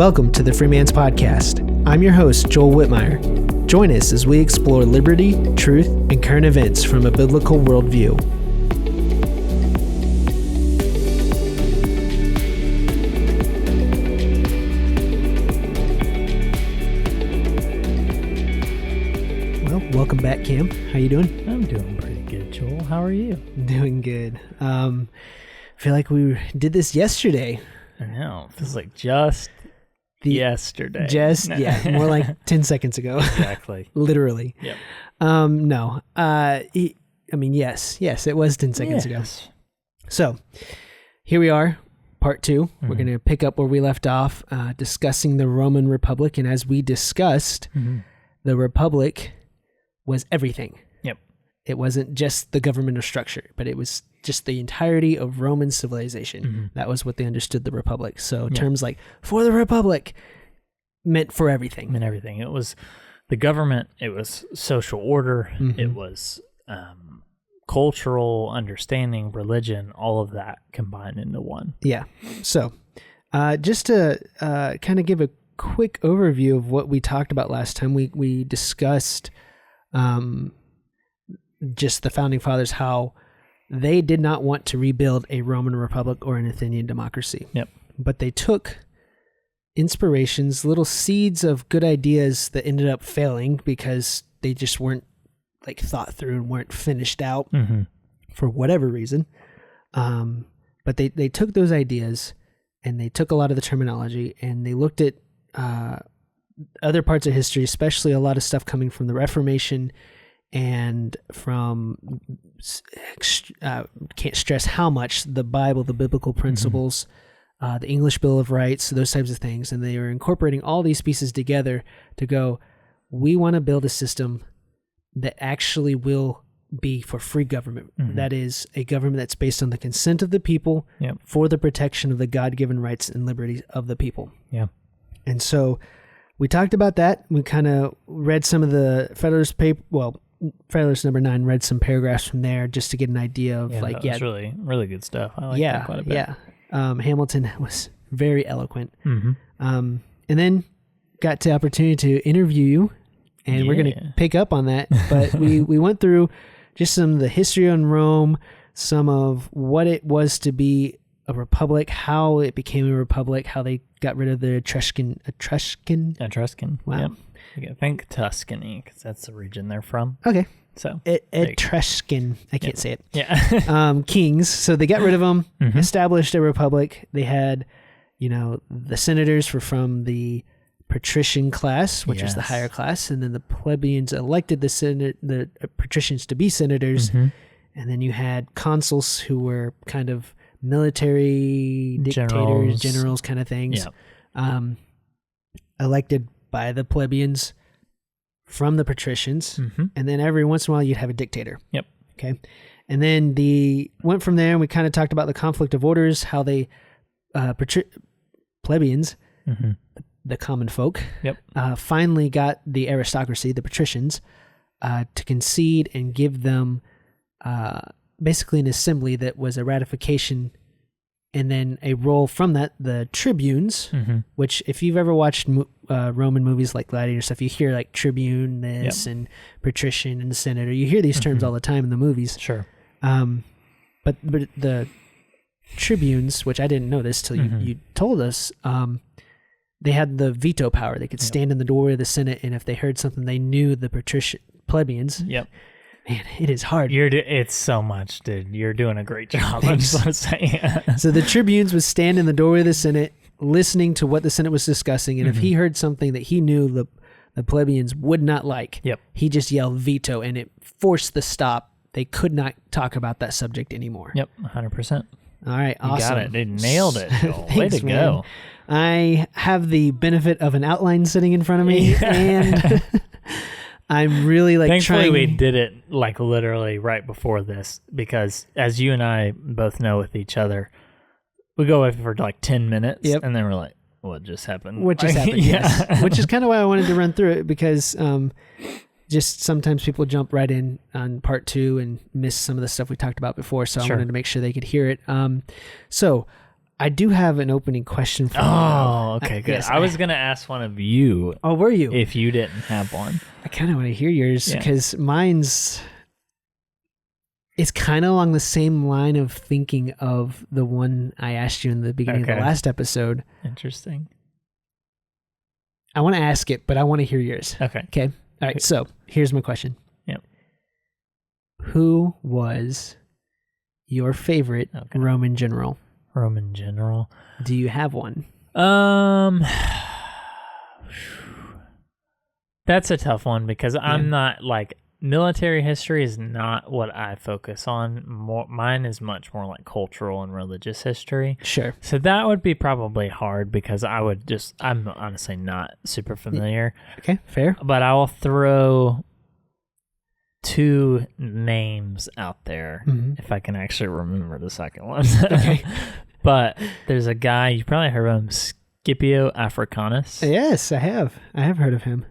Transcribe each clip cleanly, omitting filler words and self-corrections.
Welcome to the Freeman's Podcast. I'm your host, Joel Whitmire. Join us as we explore liberty, truth, and current events from a biblical worldview. Well, welcome back, Cam. How you doing? I'm doing pretty good, Joel. How are you? Doing good. I feel like we did this yesterday. I know. It feels like just yesterday. More like 10 seconds ago. Exactly. Literally. Yep. No. Yes, it was 10 seconds ago. So, here we are, part 2. Mm-hmm. We're going to pick up where we left off, discussing the Roman Republic. And as we discussed, the Republic was everything. Yep. It wasn't just the government or structure, but it was just the entirety of Roman civilization. Mm-hmm. That was what they understood the Republic. So terms like "for the Republic" meant for everything. Meant everything. It was the government. It was social order. Mm-hmm. It was cultural understanding, religion, all of that combined into one. Yeah. So just to kind of give a quick overview of what we talked about last time, we discussed just the founding fathers, how they did not want to rebuild a Roman Republic or an Athenian democracy. Yep. But they took inspirations, little seeds of good ideas that ended up failing because they just weren't thought through and weren't finished out for whatever reason. But they took those ideas and they took a lot of the terminology and they looked at other parts of history, especially a lot of stuff coming from the Reformation and from, can't stress how much, the Bible, the biblical principles, the English Bill of Rights, those types of things. And they were incorporating all these pieces together to go, we want to build a system that actually will be for free government. Mm-hmm. That is a government that's based on the consent of the people for the protection of the God-given rights and liberties of the people. Yeah. And so we talked about that. We kind of read some of the Federalist paper, Federalist number 9, read some paragraphs from there just to get an idea of that's really, really good stuff. I like that quite a bit. Yeah. Hamilton was very eloquent. Mm-hmm. And then got the opportunity to interview you, and we're going to pick up on that. But we went through just some of the history on Rome, some of what it was to be a republic, how it became a republic, how they got rid of the Etruscan. Wow. Yep. I think Tuscany, because that's the region they're from. Okay. So Etruscan. I can't say it. Yeah. Kings. So they got rid of them, established a republic. They had, the senators were from the patrician class, which is the higher class, and then the plebeians elected the patricians to be senators, and then you had consuls who were kind of military dictators, generals kind of things, elected by the plebeians from the patricians, and then every once in a while you'd have a dictator. Yep. Okay. And then went from there, and we kind of talked about the conflict of orders, how they plebeians, the common folk, finally got the aristocracy, the patricians, to concede and give them basically an assembly that was a ratification, and then a role from that, the tribunes, which if you've ever watched Roman movies like Gladiator stuff, you hear like tribune this and patrician and senator. You hear these terms all the time in the movies. Sure. But the tribunes, which I didn't know this till you told us, they had the veto power. They could stand in the doorway of the Senate, and if they heard something they knew the plebeians. Yep. Man, it is hard. It's so much, dude. You're doing a great job. I just want to say. So the tribunes would stand in the doorway of the Senate, listening to what the Senate was discussing, and if he heard something that he knew the plebeians would not like, he just yelled veto, and it forced the stop. They could not talk about that subject anymore. Yep, 100%. All right, awesome. You got it, dude. Nailed it. Thanks, way to go. I have the benefit of an outline sitting in front of me, and I'm really Thankfully, we did it literally right before this, because as you and I both know with each other, we go away for 10 minutes, and then we're like, what just happened? What just happened, yes. Which is kind of why I wanted to run through it, because just sometimes people jump right in on part 2 and miss some of the stuff we talked about before, so I wanted to make sure they could hear it. So I do have an opening question for you. Oh, okay, good. Yes, I was going to ask one of you. Oh, were you? If you didn't have one. I kind of want to hear yours because mine's... It's kind of along the same line of thinking of the one I asked you in the beginning of the last episode. Interesting. I want to ask it, but I want to hear yours. Okay. Okay. All right. So here's my question. Yep. Who was your favorite Roman general? Roman general. Do you have one? That's a tough one because I'm not like military history is not what I focus on. Mine is much more like cultural and religious history. Sure. So that would be probably hard because I'm honestly not super familiar. Okay, fair. But I will throw 2 names out there if I can actually remember the second one. Okay. But there's a guy, you probably heard of him, Scipio Africanus. Yes, I have. I have heard of him.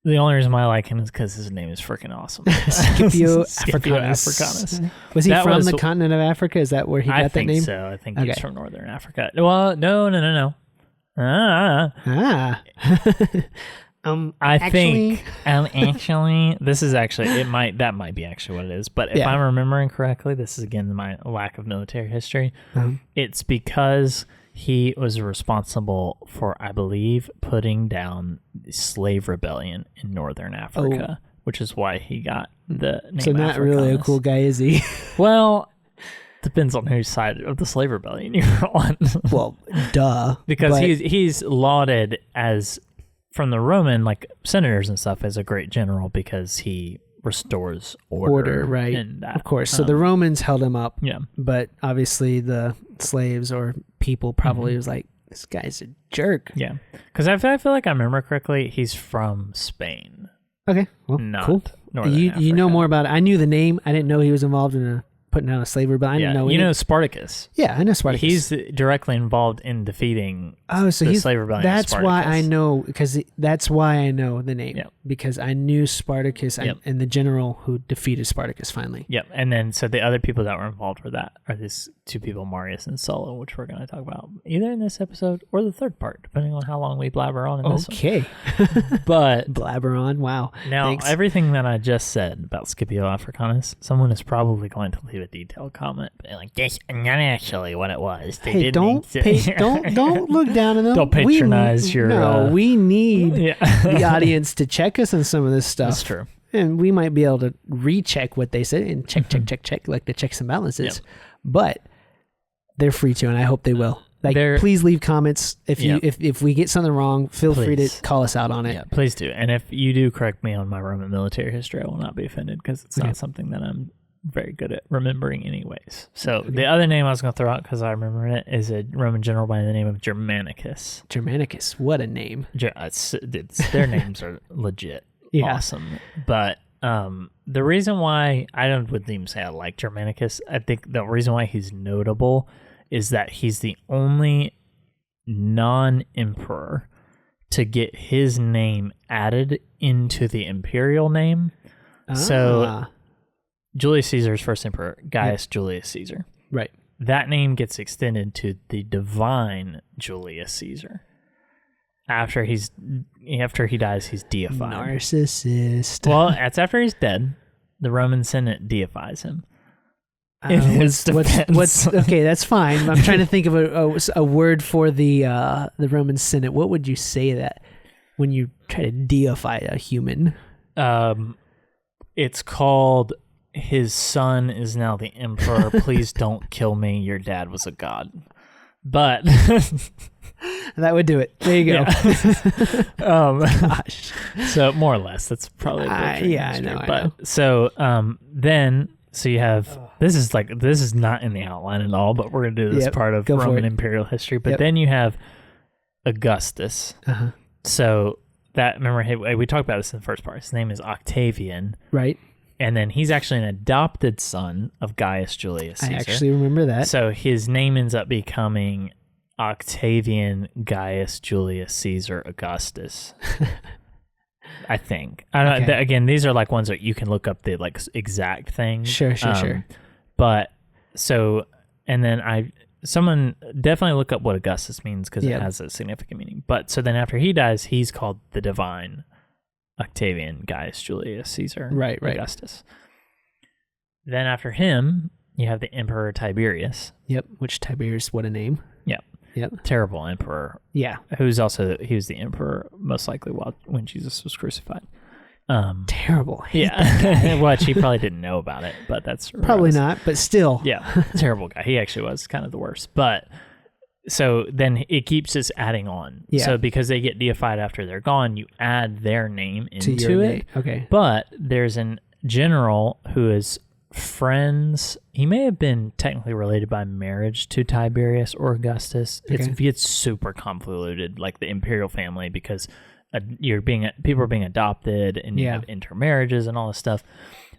The only reason why I like him is because his name is freaking awesome. Scipio Africanus. Was he from the continent of Africa? Is that where he got that name? I think so. I think he's from Northern Africa. Well, no. I think this is actually that might be actually what it is. But if I'm remembering correctly, this is again my lack of military history. It's because he was responsible for, I believe, putting down the slave rebellion in Northern Africa, which is why he got the name. So not really a cool guy, is he? Well, depends on whose side of the slave rebellion you're on. Well, duh. Because he's lauded as, from the Roman, like senators and stuff, as a great general because he restores order. Right. And that, of course. So the Romans held him up. Yeah. But obviously the slaves or people probably was like, this guy's a jerk. Yeah. Because I feel like I remember correctly, he's from Spain. Okay. Well, cool. You know more about it. I knew the name. I didn't know he was involved in putting down a slave rebellion. I didn't know you know Spartacus. Yeah, I know Spartacus. He's directly involved in defeating the slave rebellion. That's why I know, because that's why I know the name. Yep. Because I knew Spartacus and the general who defeated Spartacus finally. Yep. And then so the other people that were involved with that are these 2 people, Marius and Sulla, which we're going to talk about either in this episode or the third part, depending on how long we blabber on in this one. Okay. But blabber on. Wow. Now, everything that I just said about Scipio Africanus, someone is probably going to leave a detailed comment, like, that's not actually what it was. They don't look down on them. Don't patronize we need the audience to check us on some of this stuff. That's true. And we might be able to recheck what they said and check, like the checks and balances. Yep. But they're free to, and I hope they will. Please leave comments. If we get something wrong, feel free to call us out on it. Yeah, please do. And if you do correct me on my Roman military history, I will not be offended because it's not something that I'm very good at remembering anyways. So the other name I was going to throw out because I remember it is a Roman general by the name of Germanicus. Germanicus, what a name. Their names are legit awesome. But the reason why I wouldn't even say I like Germanicus, I think the reason why he's notable is that he's the only non-emperor to get his name added into the imperial name. So Julius Caesar's first emperor, Gaius Julius Caesar. Right. That name gets extended to the divine Julius Caesar. After he dies, he's deified. Narcissist. Well, that's after he's dead. The Roman Senate deifies him. What's okay? That's fine. I'm trying to think of a word for the Roman Senate. What would you say that when you try to deify a human? It's called "His son is now the emperor. Please don't kill me. Your dad was a god." But that would do it. There you go. Gosh. So more or less, that's probably I know. But so then. So you have this is not in the outline at all, but we're gonna do this part of Roman imperial history. But then you have Augustus. So we talked about this in the first part. His name is Octavian, right? And then he's actually an adopted son of Gaius Julius Caesar. I actually remember that. So his name ends up becoming Octavian Gaius Julius Caesar Augustus. I think. I don't know. Again, these are like ones that you can look up the like exact things. Sure. But so, and then someone definitely look up what Augustus means because it has a significant meaning. But so then after he dies, he's called the divine Octavian Gaius Julius Caesar Augustus. Then after him, you have the Emperor Tiberius. Yep, which Tiberius, what a name. Yep. Terrible emperor. Yeah. He was the emperor most likely when Jesus was crucified. Terrible. Yeah. Which he probably didn't know about it, but that's probably not, but still. Yeah. Terrible guy. He actually was kind of the worst. But so then it keeps just adding on. Yeah. So because they get deified after they're gone, you add their name into it. Okay. But there's a general who is friends. He may have been technically related by marriage to Tiberius or Augustus. Okay. It's super convoluted, like the imperial family, because people are being adopted and you have intermarriages and all this stuff.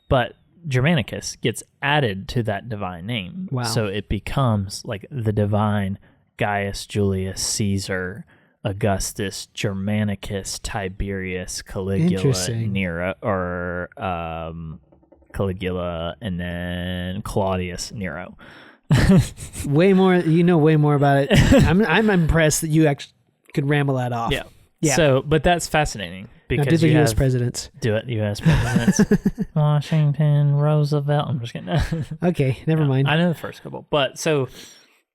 But Germanicus gets added to that divine name. Wow. So it becomes like the divine Gaius Julius Caesar Augustus Germanicus Tiberius Caligula Nero, or Caligula, and then Claudius Nero. way more about it. I'm impressed that you actually could ramble that off. Yeah. So, but that's fascinating because now, do the U.S. presidents. Do it, U.S. presidents. Washington, Roosevelt. I'm just kidding. Okay, never mind. I know the first couple, but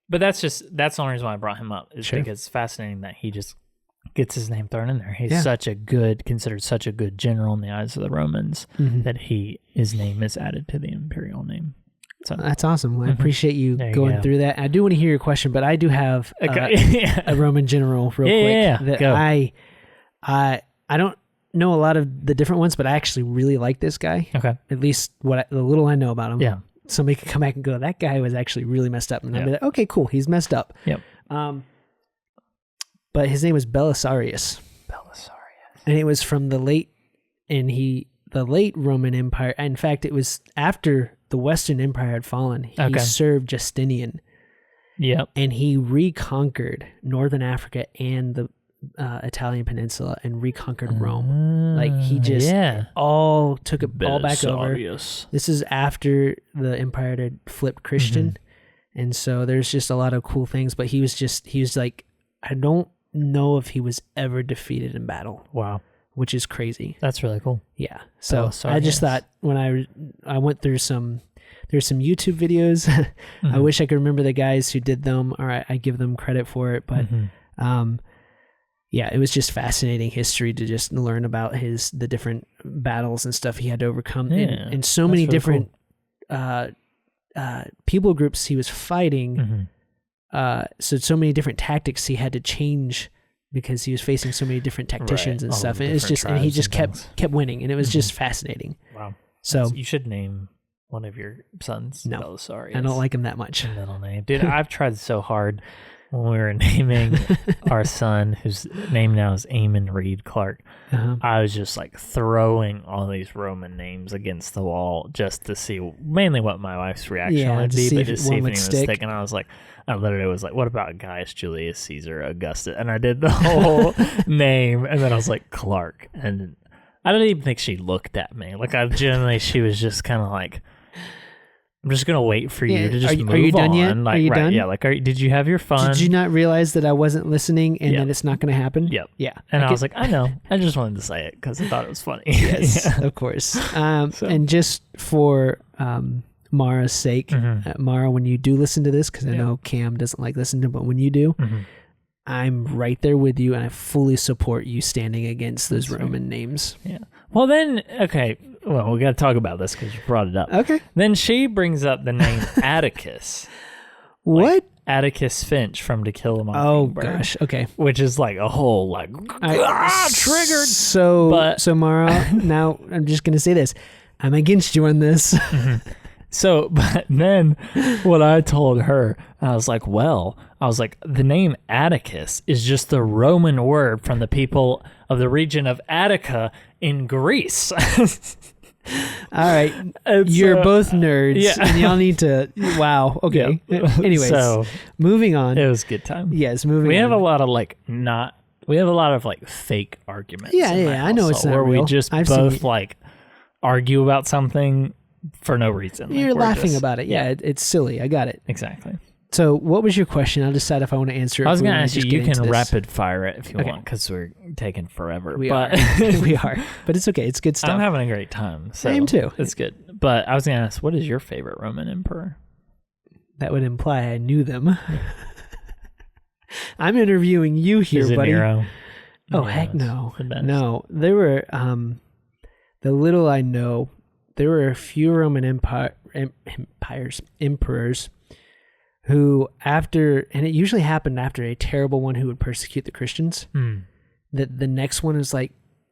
that's the only reason why I brought him up is because it's fascinating that he just gets his name thrown in there. He's considered such a good general in the eyes of the Romans that his name is added to the imperial name. So that's awesome. Well, I appreciate you going through that. I do want to hear your question, but I do have a Roman general real quick that I don't know a lot of the different ones, but I actually really like this guy. Okay. At least the little I know about him. Yeah. Somebody could come back and go, that guy was actually really messed up. And I'd be like, okay, cool. He's messed up. Yep. But his name was Belisarius. And it was from the late Roman Empire. In fact, it was after the Western Empire had fallen. He served Justinian. Yep. And he reconquered Northern Africa and the Italian peninsula and reconquered Rome. Like he just took it all back over. This is after the empire had flipped Christian. And so there's just a lot of cool things, but he was like, I don't know if he was ever defeated in battle. Wow. Which is crazy. That's really cool. Yeah. So I just thought when I went through there's some YouTube videos. I wish I could remember the guys who did them, or I give them credit for it. But it was just fascinating history to just learn about the different battles and stuff he had to overcome. Yeah, and so many really different people groups he was fighting. So many different tactics he had to change because he was facing so many different tacticians and stuff. And it's just, and he just kept winning, and it was just fascinating. Wow. So you should name one of your sons Belisarius. I don't like him that much. Middle name. Dude, I've tried so hard when we were naming our son, whose name now is Eamon Reed Clark. I was just like throwing all these Roman names against the wall just to see mainly what my wife's reaction would be, but just see if it would stick. And I literally was like, what about Gaius Julius Caesar Augustus? And I did the whole name, and then I was like, Clark. And I don't even think she looked at me. Like, she was just kind of like, I'm just going to wait for you to just move on. Are you done yet? Like, are you done? Yeah, like, did you have your fun? Did you not realize that I wasn't listening and that it's not going to happen? Yep. Yeah. And I was like, I know. I just wanted to say it because I thought it was funny. Yes, of course. And just for Maura's sake, Maura, when you do listen to this, because I know Cam doesn't like listening to it, but when you do, I'm right there with you, and I fully support you standing against those Roman names. Yeah. Well, then, okay. Well, we got to talk about this because you brought it up. Okay. Then she brings up the name Atticus. What? Like Atticus Finch from To Kill a Mockingbird. Oh, gosh. Okay. Which is like a whole, like, triggered. So Maura, now I'm just going to say this. I'm against you on this. So, but then what I told her, I was like, the name Atticus is just the Roman word from the people of the region of Attica in Greece. All right. You're both nerds, and y'all need to, wow. Okay. Yeah. Anyways, so moving on. It was a good time. Yes, moving on. We have a lot of fake arguments. Yeah, I know it's not where real. We just both argue about something for no reason. You're laughing about it. Yeah, it's silly. I got it. Exactly. So what was your question? I'll decide if I want to answer it. I was going to ask you, you can rapid fire it if you want, because we're taking forever. We are. We are. But it's okay. It's good stuff. I'm having a great time. So I am too. It's good. But I was going to ask, what is your favorite Roman emperor? That would imply I knew them. I'm interviewing you here, is it buddy. Nero? Oh, heck no. No. There were, the little I know, there were a few Roman emperors who after, and it usually happened after a terrible one who would persecute the Christians, that the next one is like,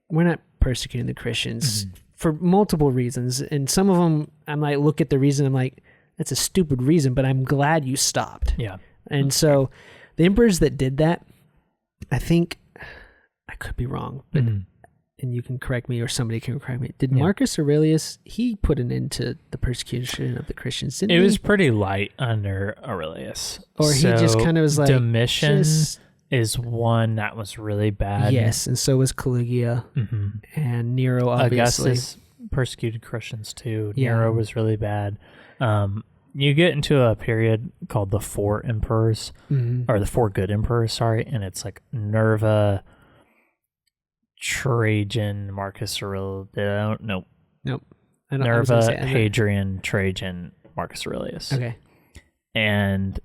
we're not persecuting the Christians for multiple reasons. And some of them, I might look at the reason, I'm like, that's a stupid reason, but I'm glad you stopped. Yeah. And so the emperors that did that, I think, I could be wrong, but and you can correct me or somebody can correct me. Did Marcus Aurelius, he put an end to the persecution of the Christians, didn't he? It was pretty light under Aurelius. Or he just kind of was like... Domitian is one that was really bad. Yes, and so was Caligula and Nero, obviously. Augustus persecuted Christians too. Nero was really bad. You get into a period called the Four Emperors, or the Four Good Emperors, sorry, and it's like Nerva... Trajan, Marcus Aurelius. Nope. Nerva, Hadrian, Trajan, Marcus Aurelius. Okay. And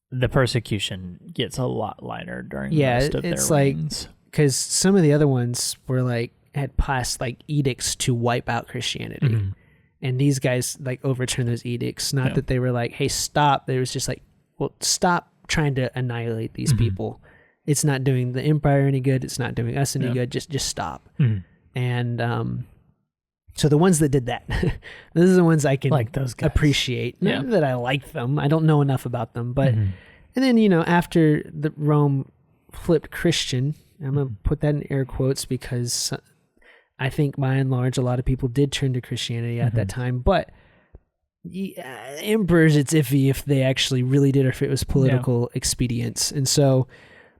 the persecution gets a lot lighter during most of their reigns. Because some of the other ones were like, had passed like edicts to wipe out Christianity. And these guys like overturned those edicts. Not that they were like, hey, stop. They was just like, well, stop trying to annihilate these people. It's not doing the empire any good. It's not doing us any good. Just stop. And so the ones that did that, those are the ones I can like those guys. Appreciate. Not that I like them. I don't know enough about them. But and then, you know, after the Rome flipped Christian, I'm going to put that in air quotes because I think by and large a lot of people did turn to Christianity at that time. But emperors, it's iffy if they actually really did or if it was political expedience. And so...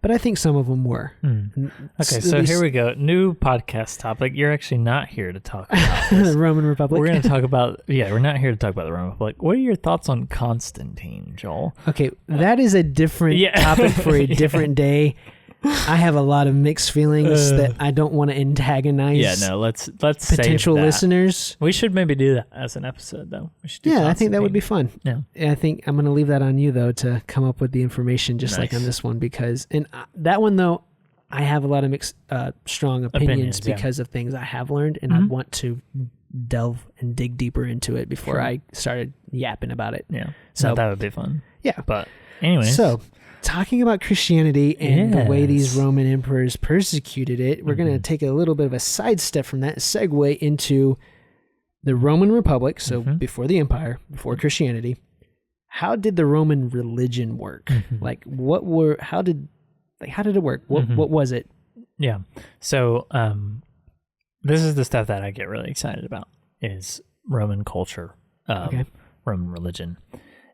But I think some of them were. Okay, so here we go. New podcast topic. You're actually not here to talk about the Roman Republic. We're going to talk about, we're not here to talk about the Roman Republic. What are your thoughts on Constantine, Joel? Okay, that is a different topic for a different day. I have a lot of mixed feelings that I don't want to antagonize. Yeah, no, let's potential listeners. We should maybe do that as an episode, though. We should do I think that would be fun. Yeah, I think I'm going to leave that on you though to come up with the information, just like on this one, because that one though, I have a lot of mixed, strong opinions because of things I have learned, and I want to delve and dig deeper into it before I started yapping about it. Yeah, so that would be fun. Yeah, but anyway, so. Talking about Christianity and the way these Roman emperors persecuted it, we're going to take a little bit of a sidestep from that, segue into the Roman Republic, so before the empire, before Christianity. How did the Roman religion work? Like, how did it work? What was it? Yeah. So, this is the stuff that I get really excited about, is Roman culture, Roman religion.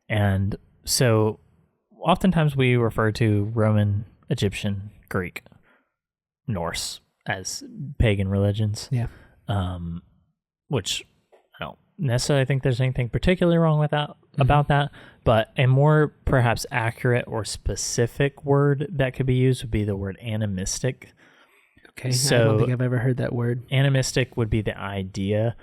And so, oftentimes we refer to Roman, Egyptian, Greek, Norse as pagan religions. Yeah. Which I don't necessarily think there's anything particularly wrong with that about that, but a more perhaps accurate or specific word that could be used would be the word animistic. Okay. So I don't think I've ever heard that word. Animistic would be the idea.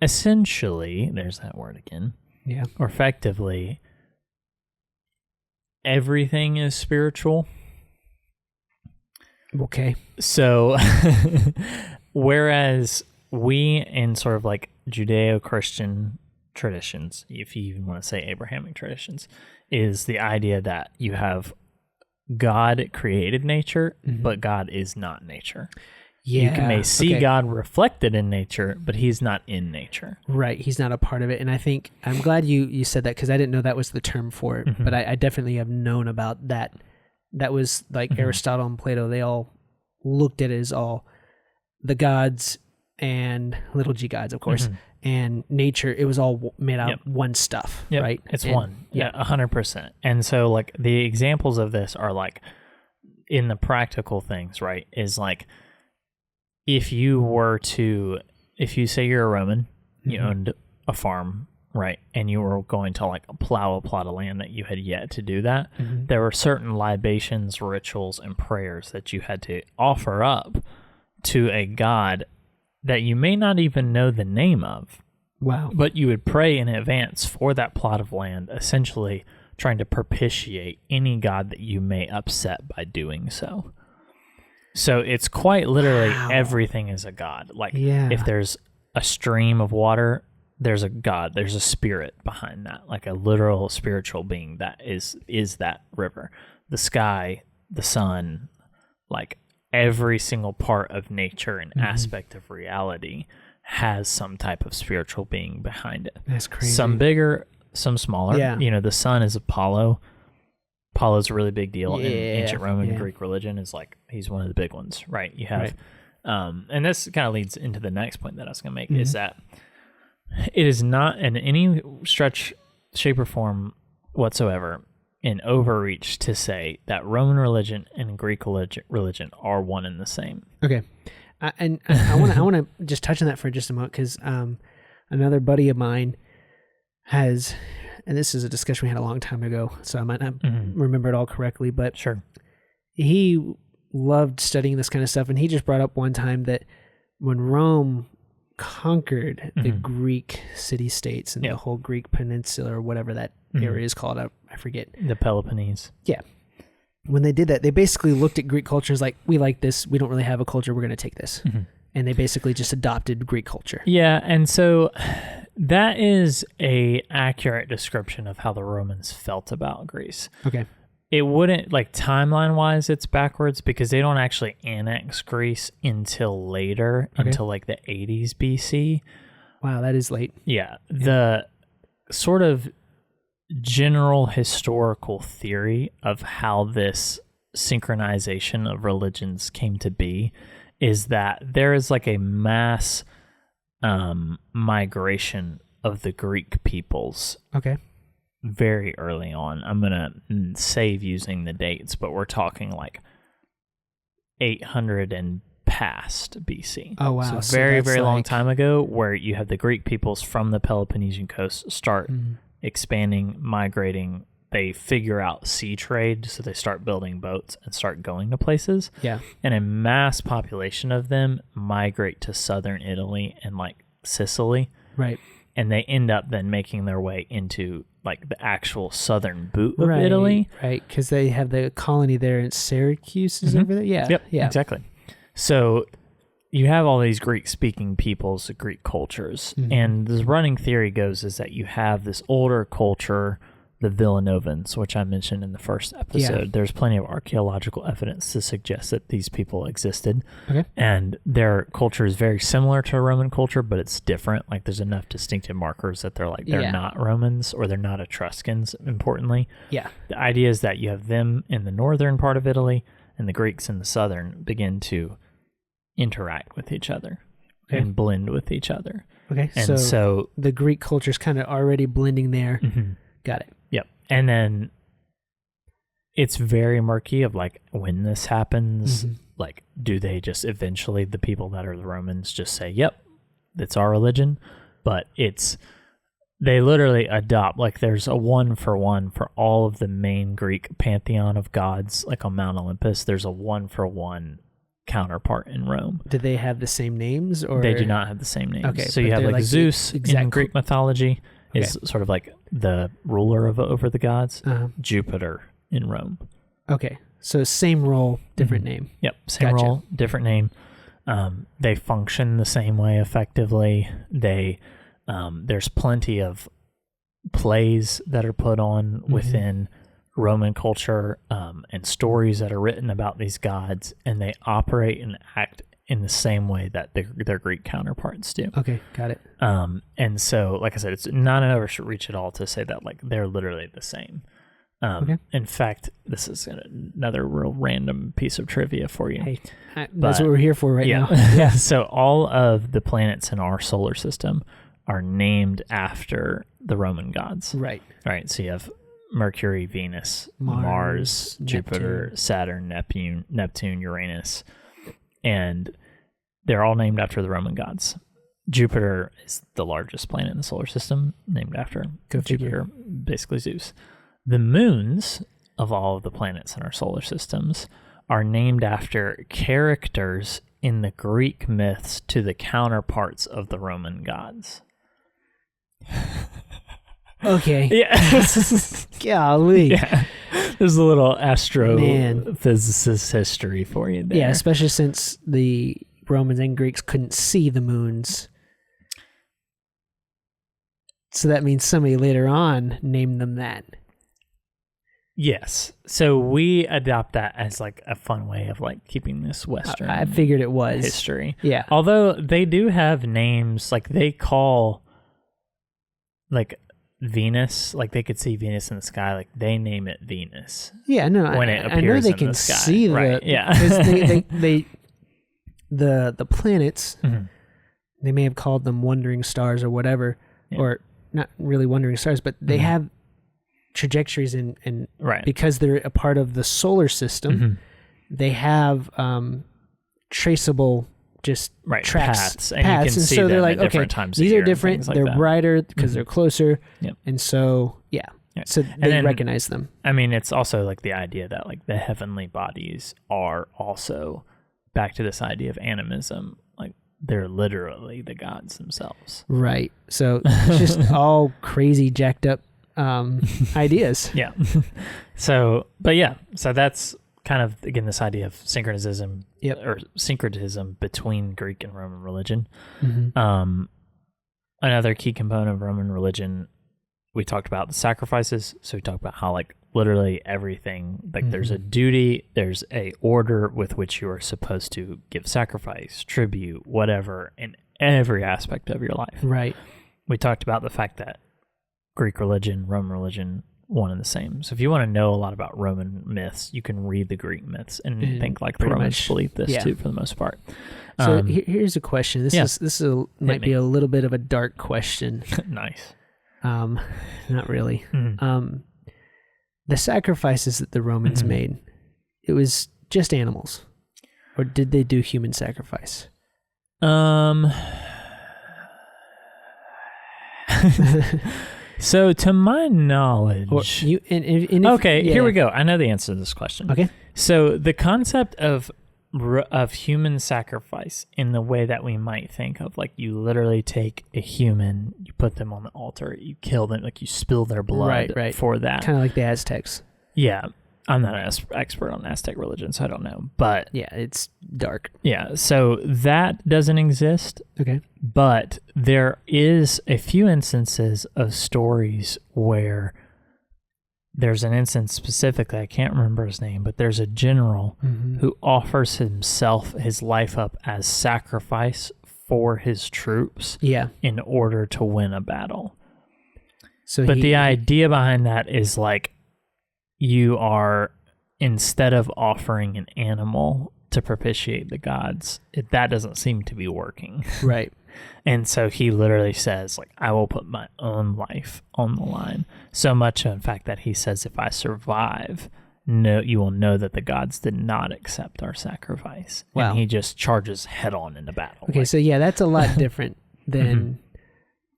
Essentially, there's that word again. Yeah. Or effectively, everything is spiritual. Okay. So, whereas we in sort of like Judeo-Christian traditions, if you even want to say Abrahamic traditions, is the idea that you have God created nature, but God is not nature. Yeah, you may see God reflected in nature, but he's not in nature. Right, he's not a part of it. And I think, I'm glad you said that, because I didn't know that was the term for it, but I definitely have known about that. That was like Aristotle and Plato, they all looked at it as all the gods and little g gods, of course, and nature. It was all made out of one stuff, right? It's one, 100%. And so like the examples of this are like, in the practical things, right, is like, if you say you're a Roman, you owned a farm right, and you were going to like plow a plot of land that you had yet to do that, there were certain libations, rituals, and prayers that you had to offer up to a god that you may not even know the name of. Wow. But you would pray in advance for that plot of land, essentially trying to propitiate any god that you may upset by doing so. So it's quite literally everything is a god. Like if there's a stream of water, there's a god, there's a spirit behind that, like a literal spiritual being that is that river. The sky, the sun, like every single part of nature and aspect of reality has some type of spiritual being behind it. That's crazy. Some bigger, some smaller. Yeah. You know, the sun is Apollo. Apollo's a really big deal in ancient Roman and Greek religion. Is like he's one of the big ones, right? You have, and this kind of leads into the next point that I was going to make is that it is not in any stretch, shape, or form whatsoever an overreach to say that Roman religion and Greek religion are one and the same. Okay. And I want to just touch on that for just a moment because another buddy of mine has, and this is a discussion we had a long time ago, so I might not remember it all correctly, but he loved studying this kind of stuff, and he just brought up one time that when Rome conquered the Greek city-states and the whole Greek peninsula or whatever that area is called, I forget. The Peloponnese. Yeah. When they did that, they basically looked at Greek culture as like, we like this, we don't really have a culture, we're going to take this. And they basically just adopted Greek culture. Yeah, and so that is a accurate description of how the Romans felt about Greece. Okay. It wouldn't, like timeline-wise, it's backwards because they don't actually annex Greece until later, until like the 80s BC. Wow, that is late. Yeah. The sort of general historical theory of how this synchronization of religions came to be is that there is like a mass migration of the Greek peoples. Okay. Very early on. I'm going to save using the dates, but we're talking like 800 and past BC. Oh, wow. So very, very long time ago, where you have the Greek peoples from the Peloponnesian coast start expanding, migrating. They figure out sea trade, so they start building boats and start going to places. Yeah. And a mass population of them migrate to southern Italy and like Sicily. Right. And they end up then making their way into like the actual southern boot of Italy. Right, because they have the colony there in Syracuse is over there. Yeah. Yep, exactly. So you have all these Greek-speaking peoples, Greek cultures, and the running theory goes is that you have this older culture, the Villanovans, which I mentioned in the first episode. Yeah. There's plenty of archaeological evidence to suggest that these people existed. Okay. And their culture is very similar to Roman culture, but it's different. Like there's enough distinctive markers that they're like, they're not Romans or they're not Etruscans, importantly. Yeah. The idea is that you have them in the northern part of Italy and the Greeks in the southern begin to interact with each other and blend with each other. Okay. And so the Greek culture is kind of already blending there. Got it. Yep. And then it's very murky of like when this happens, like do they just eventually, the people that are the Romans just say, yep, it's our religion, but they literally adopt, like there's a 1-for-1 for all of the main Greek pantheon of gods, like on Mount Olympus, there's a 1-for-1 counterpart in Rome. Do they have the same names or? They do not have the same names. Okay. So you have like Zeus in Greek mythology is sort of like the ruler over the gods. Jupiter in Rome. Okay. So same role, different name. Yep. Same role, different name. They function the same way effectively. There's plenty of plays that are put on within Roman culture and stories that are written about these gods, and they operate and act in the same way that their Greek counterparts do. Okay, got it. And so, like I said, it's not an overreach at all to say that like they're literally the same. In fact, this is another real random piece of trivia for you. Hey, that's what we're here for now. Yeah. So all of the planets in our solar system are named after the Roman gods. Right. Right. So you have Mercury, Venus, Mars, Jupiter, Saturn, Neptune, Uranus, and they're all named after the Roman gods. Jupiter is the largest planet in the solar system, named after Jupiter, basically Zeus. The moons of all of the planets in our solar systems are named after characters in the Greek myths to the counterparts of the Roman gods. Okay. Yeah. Golly. Yeah. There's a little astrophysicist history for you there. Yeah, especially since the Romans and Greeks couldn't see the moons. So that means somebody later on named them that. Yes. So we adopt that as like a fun way of like keeping this Western I figured it was history. Yeah. Although they do have names, like they call like Venus, like they could see Venus in the sky, like they name it Venus. Yeah, no, when it appears I know they in can the sky. see right. Yeah. the planets, they may have called them wandering stars or whatever, or not really wandering stars, but they have trajectories and because they're a part of the solar system, they have traceable tracks, paths, and you can see so them they're like, at different okay, times these of are year different, like they're that. brighter because they're closer, Yep. and so so they recognize them. I mean, it's also like the idea that like the heavenly bodies are also back to this idea of animism, like they're literally the gods themselves. Right. So it's just all crazy jacked up ideas. Yeah. So that's kind of, again, this idea of syncretism or syncretism between Greek and Roman religion. Another key component of Roman religion, we talked about the sacrifices. So we talked about how like literally everything, like there's a duty, there's a order with which you are supposed to give sacrifice, tribute, whatever, in every aspect of your life. Right. We talked about the fact that Greek religion, Roman religion, one and the same. So if you want to know a lot about Roman myths, you can read the Greek myths and think like the Romans believe this too, for the most part. So here's a question. This might be a little bit of a dark question. Nice. Not really. The sacrifices that the Romans made, it was just animals, or did they do human sacrifice? So to my knowledge, here we go. I know the answer to this question. Okay. So the concept of human sacrifice in the way that we might think of, like you literally take a human, you put them on the altar, you kill them, like you spill their blood for that. Kind of like the Aztecs. Yeah. I'm not an expert on Aztec religion, so I don't know. But yeah, it's dark. Yeah. So that doesn't exist. Okay. But there is a few instances of stories where there's an instance specifically, I can't remember his name, but there's a general who offers his life up as sacrifice for his troops in order to win a battle. But the idea behind that is like you are, instead of offering an animal to propitiate the gods, that doesn't seem to be working. Right. And so he literally says, like, I will put my own life on the line. So much, in fact, that he says, if I survive, you will know that the gods did not accept our sacrifice. Wow. And he just charges head on into battle. Okay, so that's a lot different than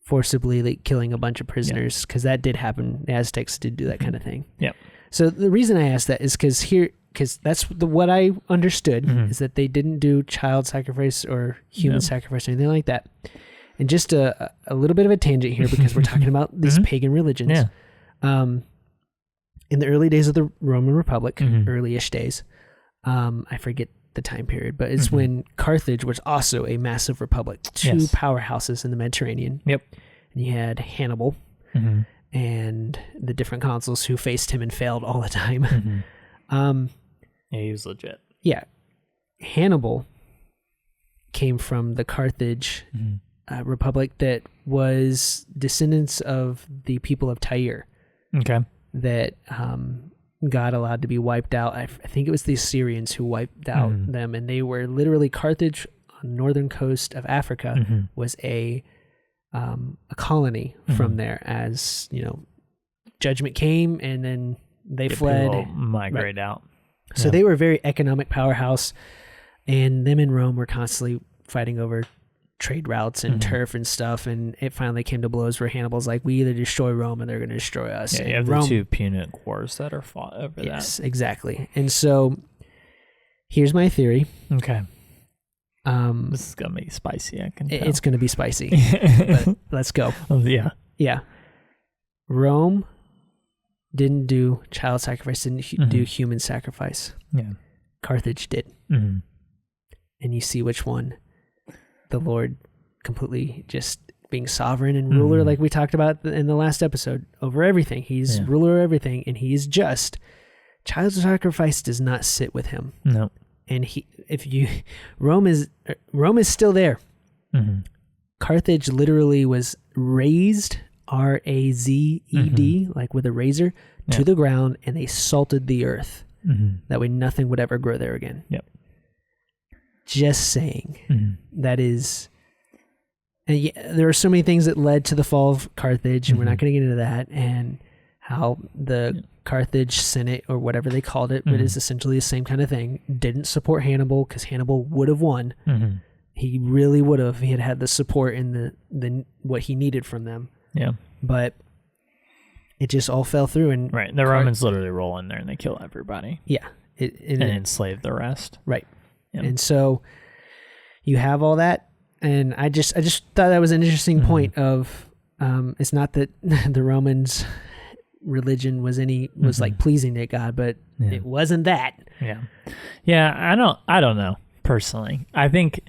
forcibly like killing a bunch of prisoners, because that did happen. The Aztecs did do that kind of thing. Yeah. So the reason I asked that is because that's what I understood is that they didn't do child sacrifice or human sacrifice or anything like that. And just a little bit of a tangent here, because we're talking about these pagan religions. Yeah. In the early days of the Roman Republic, early-ish days, I forget the time period, but it's when Carthage was also a massive republic, two powerhouses in the Mediterranean. Yep. And you had Hannibal and the different consuls who faced him and failed all the time. Yeah, he was legit. Yeah. Hannibal came from the Carthage republic that was descendants of the people of Tyre. Okay. That got allowed to be wiped out. I think it was the Assyrians who wiped out them, and they were literally Carthage on the northern coast of Africa was a colony from there. As judgment came, and then they fled, migrate out. So they were a very economic powerhouse, and them in Rome were constantly fighting over trade routes and turf and stuff, and it finally came to blows where Hannibal's like, we either destroy Rome or they're going to destroy us. Yeah, you have the 2 Punic Wars that are fought over that. Yes, exactly. And so here's my theory. Okay. This is going to be spicy, I can tell. It's going to be spicy, but let's go. Yeah. Yeah. Rome didn't do child sacrifice, didn't do human sacrifice. Yeah. Carthage did. Mm-hmm. And you see which one the Lord completely just being sovereign and ruler, like we talked about in the last episode, over everything. He's ruler of everything, and he is just. Child sacrifice does not sit with him. No. And Rome is still there. Mm-hmm. Carthage literally was razed, R-A-Z-E-D, like with a razor, to the ground, and they salted the earth. Mm-hmm. That way nothing would ever grow there again. Yep. Just saying. Mm-hmm. That is... And there are so many things that led to the fall of Carthage, and we're not going to get into that, and how the Carthage Senate, or whatever they called it, but is essentially the same kind of thing, didn't support Hannibal because Hannibal would have won. Mm-hmm. He really would have. He had the support and the what he needed from them. Yeah. But it just all fell through. And right. The Romans literally roll in there and they kill everybody. Yeah. And enslave the rest. Right. Yep. And so you have all that. And I just thought that was an interesting point of, it's not that the Romans' religion was like pleasing to God, but it wasn't that. Yeah. Yeah. I don't know personally. I think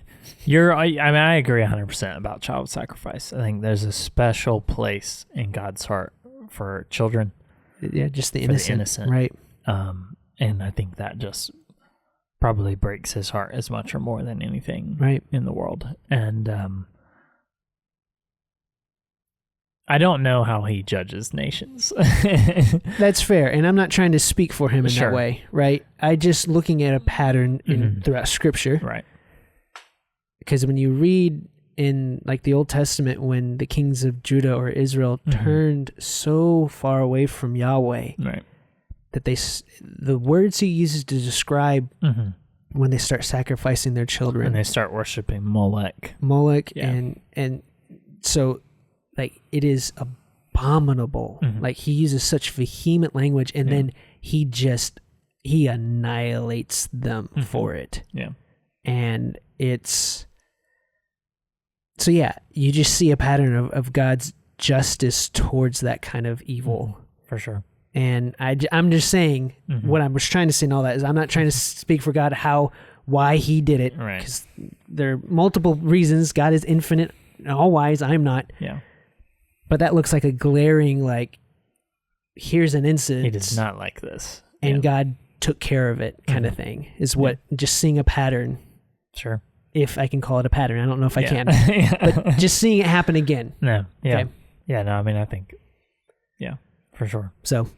I agree 100% about child sacrifice. I think there's a special place in God's heart for children. Yeah. Just the innocent. Right. And I think that just probably breaks his heart as much or more than anything in the world. And I don't know how he judges nations. That's fair. And I'm not trying to speak for him in that way, right? I just looking at a pattern throughout Scripture. Right. Because when you read in like the Old Testament, when the kings of Judah or Israel turned so far away from Yahweh, that the words he uses to describe when they start sacrificing their children, and they start worshiping Molech, and so like it is abominable. Like he uses such vehement language, and then he annihilates them for it. Yeah, and it's so you just see a pattern of God's justice towards that kind of evil for sure. And I'm just saying what I was trying to say in all that is I'm not trying to speak for God why he did it, because there are multiple reasons. God is infinite and all wise. I'm not. Yeah. But that looks like a glaring, like, here's an incident. He does not like this. And God took care of it kind of thing is what just seeing a pattern. Sure. If I can call it a pattern. I don't know if I can. But just seeing it happen again. No. Yeah. Okay? Yeah, no, I mean, I think, for sure. So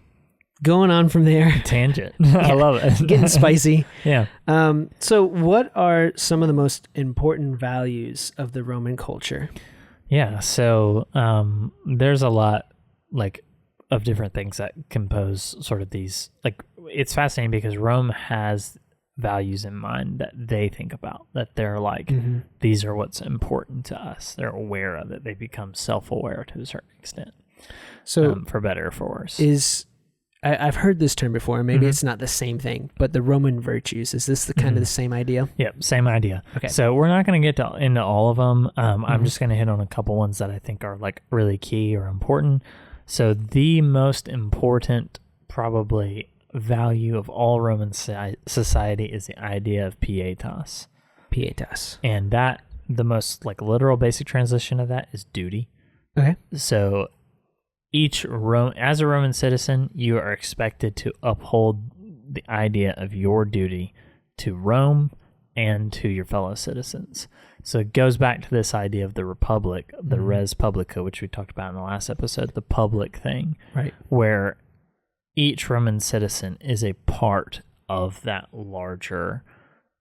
going on from there. Tangent. I love it. Getting spicy. Yeah. So what are some of the most important values of the Roman culture? Yeah. So there's a lot of different things that compose sort of these, it's fascinating because Rome has values in mind that they think about, that they're like, these are what's important to us. They're aware of it. They become self-aware to a certain extent. So for better or for worse. I've heard this term before, and maybe it's not the same thing, but the Roman virtues, is this the kind of the same idea? Yep, same idea. Okay. So we're not going to get into all of them. I'm just going to hit on a couple ones that I think are really key or important. So the most important probably value of all Roman society is the idea of pietas. Pietas. And that, the most literal basic translation of that is duty. Okay. So as a Roman citizen, you are expected to uphold the idea of your duty to Rome and to your fellow citizens. So it goes back to this idea of the republic, the res publica, which we talked about in the last episode, the public thing, right? Where each Roman citizen is a part of that larger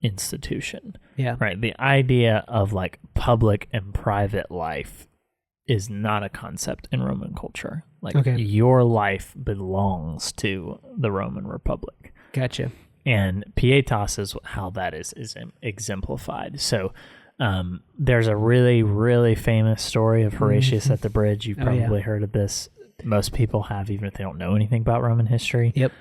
institution. Yeah. Right. The idea of public and private life is not a concept in Roman culture. Your life belongs to the Roman Republic. Gotcha. And pietas is how that is exemplified. So There's a really, really famous story of Horatius at the bridge. You've probably heard of this. Most people have, even if they don't know anything about Roman history. Yep.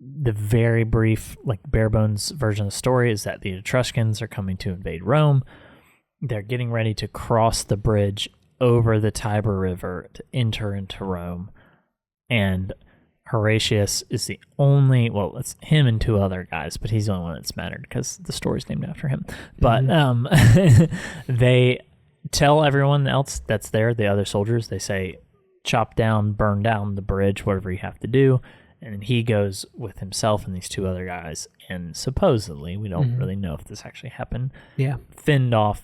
The very brief, like bare bones version of the story is that the Etruscans are coming to invade Rome. They're getting ready to cross the bridge over the Tiber River to enter into Rome. And Horatius is the only, well, it's him and two other guys, but he's the only one that's mattered because the story's named after him. But they tell everyone else that's there, the other soldiers, they say, chop down, burn down the bridge, whatever you have to do. And he goes with himself and these two other guys, and supposedly, we don't really know if this actually happened,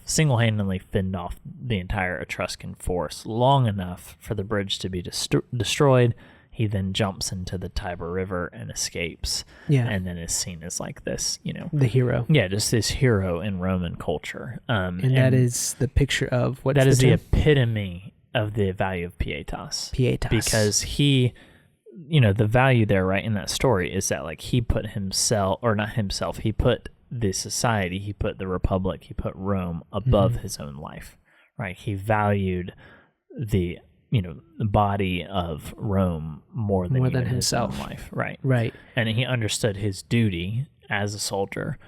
single-handedly finned off the entire Etruscan force long enough for the bridge to be destroyed. He then jumps into the Tiber River and escapes, and then is seen as like this, the hero. Yeah, just this hero in Roman culture. And that is the picture of what? That is the epitome of the value of pietas. Pietas. Because he... the value there, right, in that story is that, like, he put himself, or not himself, he put the society, he put the republic, he put Rome above his own life, right? He valued the, the body of Rome more than himself. His own life, right? Right. And he understood his duty as a soldier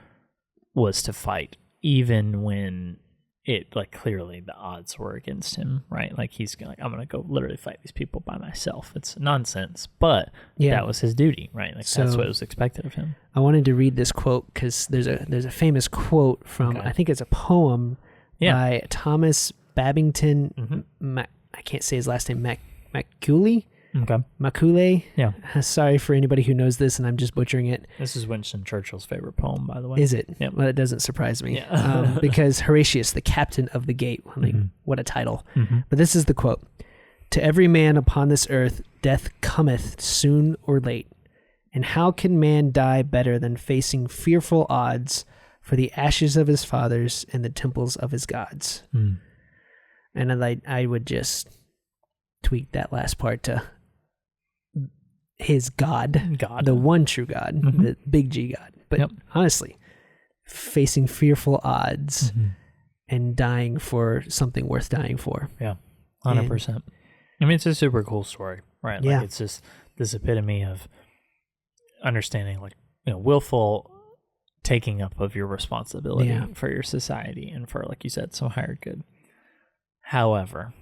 was to fight, even when it, like, clearly the odds were against him, right? Like, he's like, I'm going to go literally fight these people by myself. It's nonsense, but that was his duty, right? Like, that's what was expected of him. I wanted to read this quote because there's a famous quote from, I think it's a poem by Thomas Babington, I can't say his last name, Macaulay? Okay. Macaulay? Yeah. Sorry for anybody who knows this, and I'm just butchering it. This is Winston Churchill's favorite poem, by the way. Is it? Yep. Well, it doesn't surprise me. Yeah. Because Horatius, the captain of the gate, I mean, what a title. But this is the quote. To every man upon this earth, death cometh soon or late. And how can man die better than facing fearful odds for the ashes of his fathers and the temples of his gods? And I would just tweak that last part to his God, the one true God, the big G God. But honestly, facing fearful odds and dying for something worth dying for. Yeah, 100%. I mean, it's a super cool story, right? Like, it's just this epitome of understanding, like, willful taking up of your responsibility for your society and for, like you said, some higher good. However,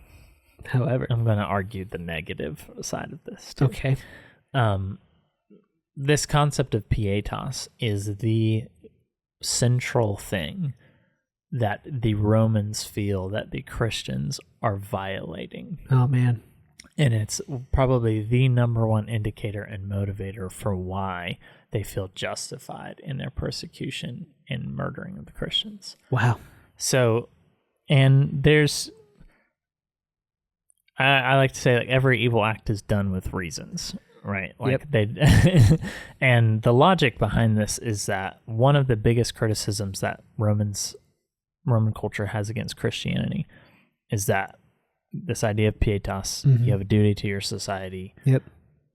I'm going to argue the negative side of this too. Okay. This concept of pietas is the central thing that the Romans feel that the Christians are violating. Oh, man. And it's probably the number one indicator and motivator for why they feel justified in their persecution and murdering of the Christians. Wow. So, and there's... I like to say, like, every evil act is done with reasons, right? Like, and the logic behind this is that one of the biggest criticisms that Roman culture has against Christianity is that this idea of pietas, you have a duty to your society.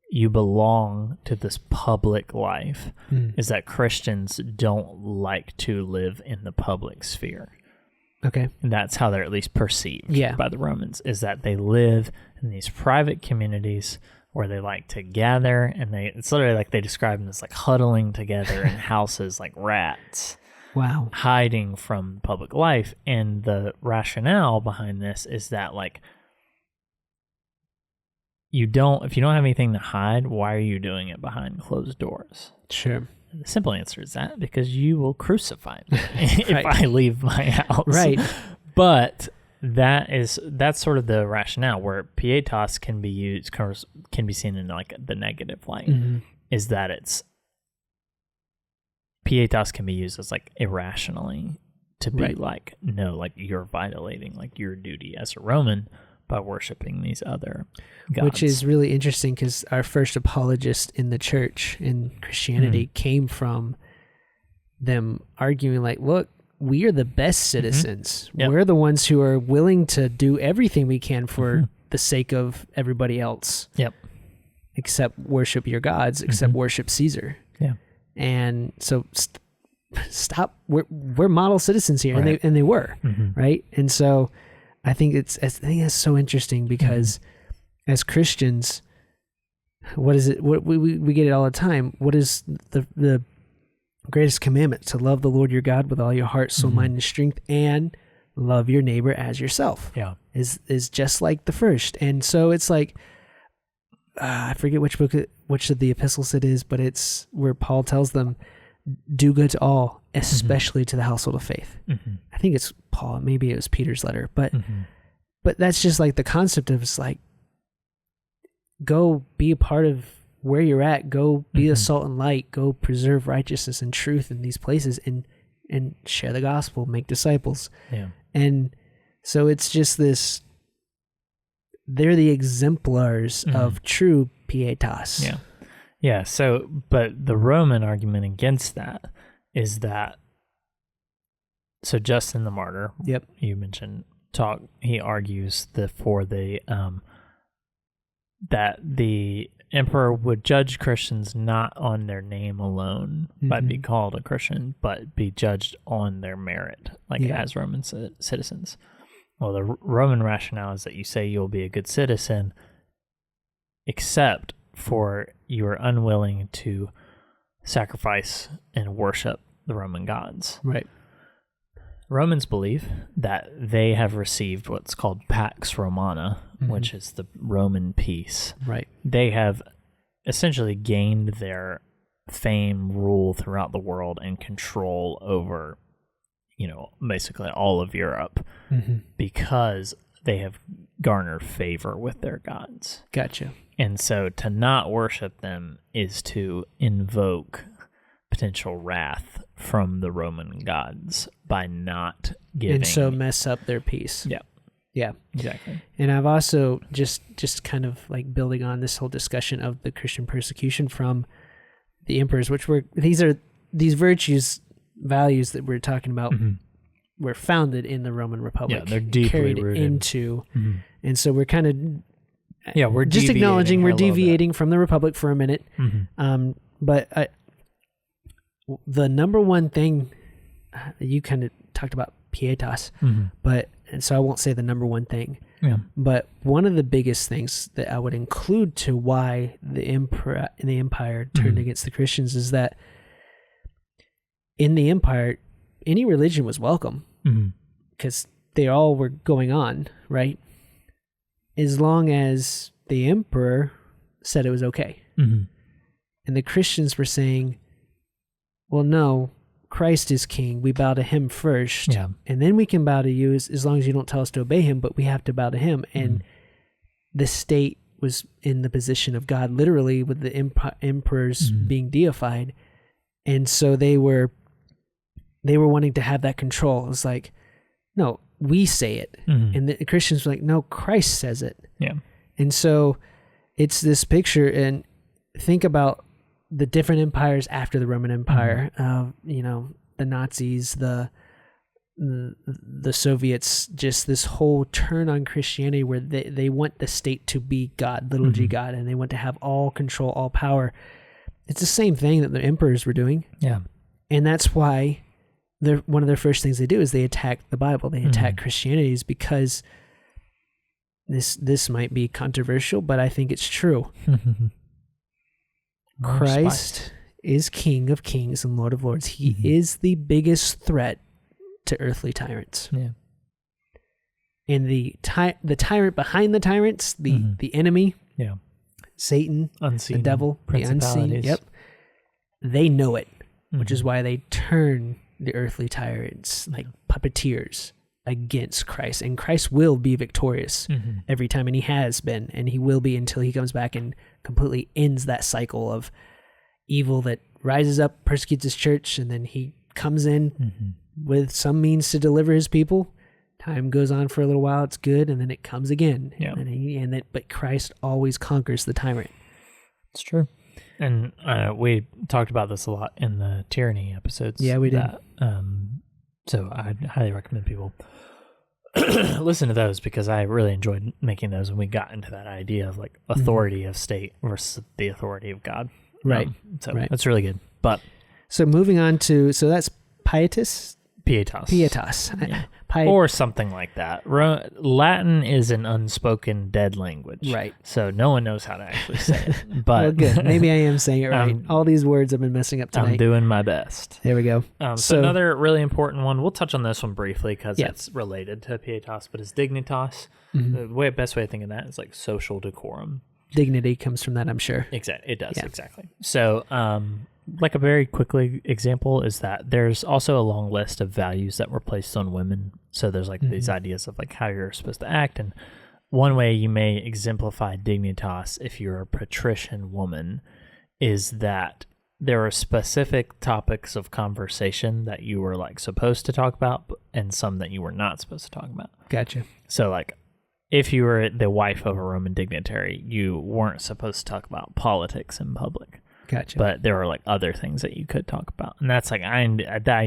You belong to this public life, is that Christians don't like to live in the public sphere. Okay. And that's how they're at least perceived by the Romans, is that they live in these private communities where they like to gather, and it's literally like they describe them as like huddling together in houses like rats. Wow. Hiding from public life. And the rationale behind this is that, like, if you don't have anything to hide, why are you doing it behind closed doors? Sure. The simple answer is that because you will crucify me if I leave my house. Right. But that's sort of the rationale where pietas can be seen in, like, the negative light, is that it's pietas can be used as, like, irrationally to be like, no, like, you're violating, like, your duty as a Roman by worshiping these other gods. Which is really interesting because our first apologist in the church in Christianity came from them arguing, like, look, we are the best citizens. We're the ones who are willing to do everything we can for the sake of everybody else. Except worship your gods, except worship Caesar. And so stop. We're model citizens here, Right. and they were, Mm-hmm. right? And so I think that's so interesting because as Christians, what is it? What we get it all the time. What is the greatest commandment? To love the Lord your God with all your heart, soul, mind, and strength, and love your neighbor as yourself. Yeah. Is just like the first. And so it's like, I forget which of the epistles it is, but it's where Paul tells them, do good to all, especially to the household of faith. Mm-hmm. I think it's Paul, maybe it was Peter's letter, but Mm-hmm. but that's just like the concept of, it's like, go be a part of where you're at, go be a salt and light, go preserve righteousness and truth in these places, and share the gospel, make disciples. Yeah. And so it's just this, they're the exemplars of true pietas. Yeah. Yeah. So, but the Roman argument against that is that, so Justin the Martyr, Yep. you mentioned, he argues that the emperor would judge Christians not on their name alone by being called a Christian, but be judged on their merit, like as Roman citizens. Well, the Roman rationale is that you say you'll be a good citizen, except for you are unwilling to sacrifice and worship the Roman gods. Right. Romans believe that they have received what's called Pax Romana, which is the Roman peace. Right. They have essentially gained their fame, rule throughout the world, and control over, basically all of Europe because they have garnered favor with their gods. Gotcha. And so to not worship them is to invoke potential wrath from the Roman gods by not giving. And so mess up their peace. Yeah. Yeah. Exactly. And I've also just kind of like building on this whole discussion of the Christian persecution from the emperors, which these values that we're talking about were founded in the Roman Republic. Yeah, they're deeply carried rooted into, and so we're kind of we're just acknowledging we're deviating bit. from the Republic for a minute. But the number one thing, you kind of talked about pietas, and so I won't say the number one thing. Yeah. But one of the biggest things that I would include to why the empire turned against the Christians is that in the empire, any religion was welcome because they all were going on, right? As long as the emperor said it was okay. And the Christians were saying, well, no, Christ is king. We bow to him first. Yeah. And then we can bow to you as long as you don't tell us to obey him, but we have to bow to him. And the state was in the position of God, literally, with the emperors being deified. And so they were wanting to have that control. It was like, no, we say it. And the Christians were like, no, Christ says it. Yeah. And so it's this picture, and think about the different empires after the Roman Empire, the Nazis, the Soviets, just this whole turn on Christianity where they want the state to be God, little g God, and they want to have all control, all power. It's the same thing that the emperors were doing. Yeah. And that's why one of their first things they do is they attack the Bible. They attack Christianity, is because this might be controversial, but I think it's true. Christ is King of Kings and Lord of Lords. He is the biggest threat to earthly tyrants. Yeah. And the tyrant behind the tyrants, the enemy, Satan, Unseen the devil, the unseen, they know it, which is why they turn the earthly tyrants like puppeteers against Christ. And Christ will be victorious every time, and he has been, and he will be until he comes back and completely ends that cycle of evil that rises up, persecutes his church, and then he comes in with some means to deliver his people. Time goes on for a little while, it's good, and then it comes again. Yeah. But Christ always conquers the tyrant. It's true. And we talked about this a lot in the tyranny episodes. Yeah, we did. So I'd highly recommend people listen to those, because I really enjoyed making those, and we got into that idea of like authority of state versus the authority of God. Right. That's really good. But so moving on to, so that's Pietas? Pietas. Yeah. Or something like that. Latin is an unspoken dead language. Right. So no one knows how to actually say it. But well, good. Maybe I am saying it right. All these words I've been messing up tonight. I'm doing my best. There we go. So another really important one, we'll touch on this one briefly because it's related to pietas, but it's dignitas. Mm-hmm. The best way to think of that is like social decorum. Dignity comes from that, I'm sure. Exactly. It does, exactly. So, like a very quickly example is that there's also a long list of values that were placed on women. So there's like these ideas of like how you're supposed to act. And one way you may exemplify dignitas if you're a patrician woman is that there are specific topics of conversation that you were like supposed to talk about and some that you were not supposed to talk about. Gotcha. So like if you were the wife of a Roman dignitary, you weren't supposed to talk about politics in public. Gotcha. But there were like other things that you could talk about. And that's like, I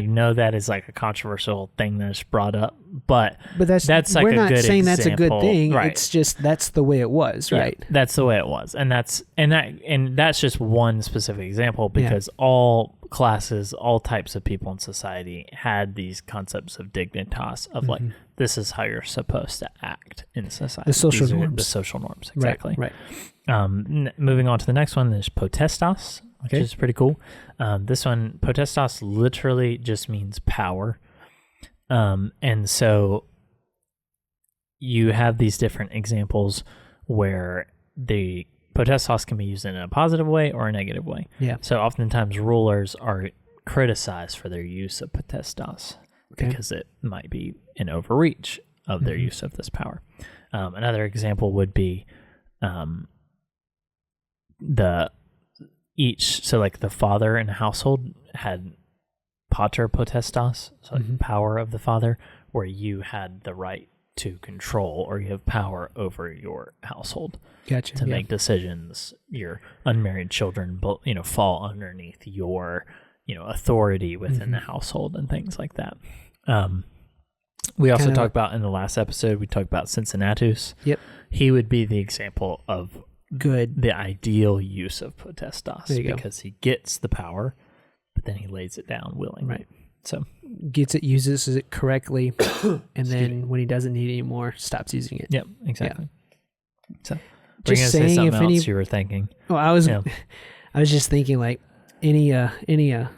know that is like a controversial thing that's brought up, but that's like we're a not good saying example. That's a good thing. Right. It's just, that's the way it was, right? Yeah, that's the way it was. And that's just one specific example because all classes, all types of people in society had these concepts of dignitas of like, this is how you're supposed to act in society. The social norms. The social norms, exactly. Right. Moving on to the next one, there's potestas, which is pretty cool. This one, potestas literally just means power. And so you have these different examples where the potestas can be used in a positive way or a negative way. Yeah. So oftentimes rulers are criticized for their use of potestas because it might be an overreach of their use of this power. Another example would be so like the father in a household had pater potestas, so like power of the father, where you had the right to control or you have power over your household. Gotcha. To make decisions. Your unmarried children, fall underneath your, authority within the household and things like that. We also talked about in the last episode, we talked about Cincinnatus. Yep. He would be the example of the ideal use of potestas because he gets the power, but then he lays it down willingly. Right. So uses it correctly, and then when he doesn't need it anymore, stops using it. Yep, exactly. Yeah. So just saying, if any, you were thinking. Oh, I was just thinking like any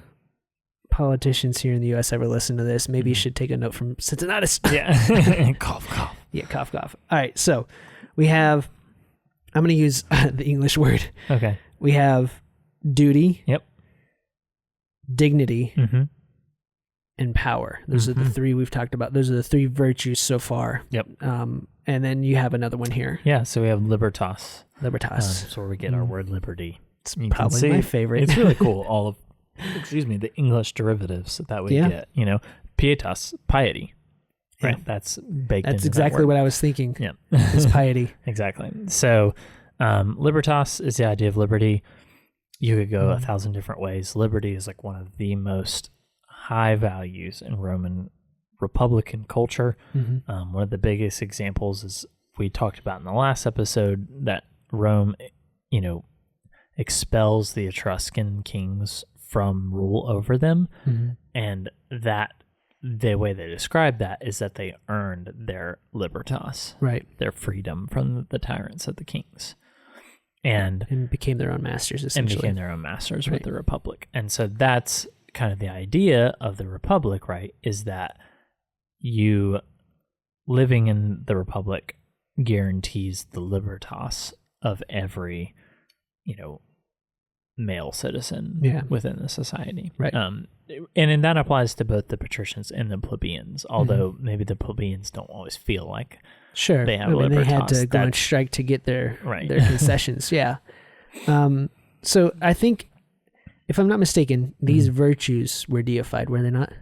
politicians here in the U.S. ever listen to this, maybe you should take a note from Cincinnatus. Yeah. Cough, cough. Yeah, cough, cough. All right, so we have, I'm going to use the English word. Okay. We have duty. Yep. Dignity. And power. Those are the three we've talked about. Those are the three virtues so far. Yep. And then you have another one here. Yeah, so we have libertas. Libertas. That's where we get our word liberty. It's probably my favorite. It's really cool. All of, the English derivatives that we get. Pietas, piety. Right? That's baked into exactly that what I was thinking. Yeah. Is piety. Exactly. So libertas is the idea of liberty. You could go 1,000 different ways. Liberty is like one of the most high values in Roman Republican culture. One of the biggest examples is we talked about in the last episode that Rome, expels the Etruscan kings from rule over them. And that the way they describe that is that they earned their libertas, right? Their freedom from the tyrants of the kings. And became their own masters, essentially. With the Republic. And so that's kind of the idea of the Republic, right, is that you living in the Republic guarantees the libertas of every, male citizen within the society. Right. And that applies to both the patricians and the plebeians, although maybe the plebeians don't always feel like they have libertas. They had to go on strike to get their concessions. Yeah. So I think, if I'm not mistaken, these virtues were deified, were they not?